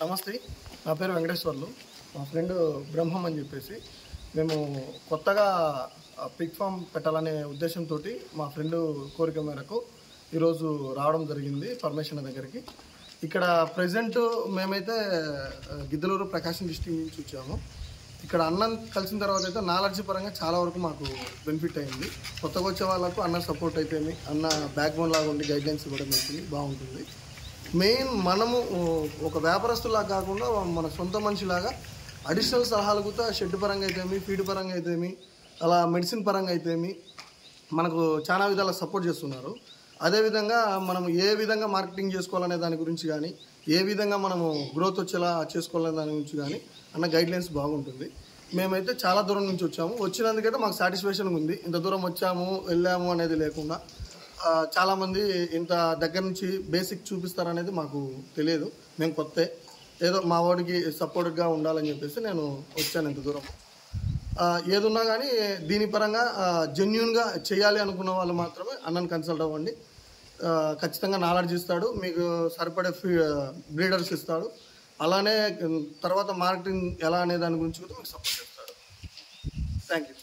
నమస్తే, నా పేరు వెంకటేశ్వర్లు. మా ఫ్రెండ్ బ్రహ్మం అని చెప్పేసి మేము కొత్తగా పిగ్ ఫామ్ పెట్టాలనే ఉద్దేశంతో మా ఫ్రెండ్ కోరిక మేరకు ఈరోజు రావడం జరిగింది పరమేశ్వర దగ్గరికి. ఇక్కడ ప్రజెంట్ మేమైతే గిద్దలూరు ప్రకాశం డిస్ట్రిక్ట్ నుంచి వచ్చాము. ఇక్కడ అన్నం కలిసిన తర్వాత అయితే నాలెడ్జ్ పరంగా చాలా వరకు మాకు బెనిఫిట్ అయింది. కొత్తగా వచ్చే వాళ్ళకు అన్న సపోర్ట్ అయితే అన్న బ్యాక్ బోన్ లాగా ఉండి గైడ్లైన్స్ కూడా మంచిది బాగుంటుంది. మెయిన్ మనము ఒక వ్యాపారస్తులాగా కాకుండా మన సొంత మనిషిలాగా అడిషనల్ సలహాలు కూడా షెడ్ పరంగా అయితేమి, ఫీడ్ పరంగా అయితేమి, అలా మెడిసిన్ పరంగా అయితేమి మనకు చాలా విధాల సపోర్ట్ చేస్తున్నారు. అదేవిధంగా మనం ఏ విధంగా మార్కెటింగ్ చేసుకోవాలనే దాని గురించి కానీ, ఏ విధంగా మనము గ్రోత్ వచ్చేలా చేసుకోవాలనే దాని గురించి కానీ అన్న గైడ్లైన్స్ బాగుంటుంది. మేమైతే చాలా దూరం నుంచి వచ్చాము. వచ్చినందుకైతే మాకు సాటిస్ఫాక్షన్ ఉంది. ఇంత దూరం వచ్చాము వెళ్ళాము అనేది లేకుండా చాలామంది ఇంత దగ్గర నుంచి బేసిక్ చూపిస్తారనేది మాకు తెలియదు. మేము కొత్తే ఏదో మా వాడికి సపోర్ట్గా ఉండాలని చెప్పేసి నేను వచ్చాను ఇంత దూరం. ఏదున్నా కానీ దీని పరంగా జెన్యూన్గా చేయాలి అనుకున్న వాళ్ళు మాత్రమే అన్నను కన్సల్ట్ అవ్వండి. ఖచ్చితంగా నాలెడ్జ్ ఇస్తాడు, మీకు సరిపడే బ్రీడర్స్ ఇస్తాడు. అలానే తర్వాత మార్కెటింగ్ ఎలా అనే దాని గురించి కూడా మీకు సపోర్ట్ చేస్తాడు. Thank you.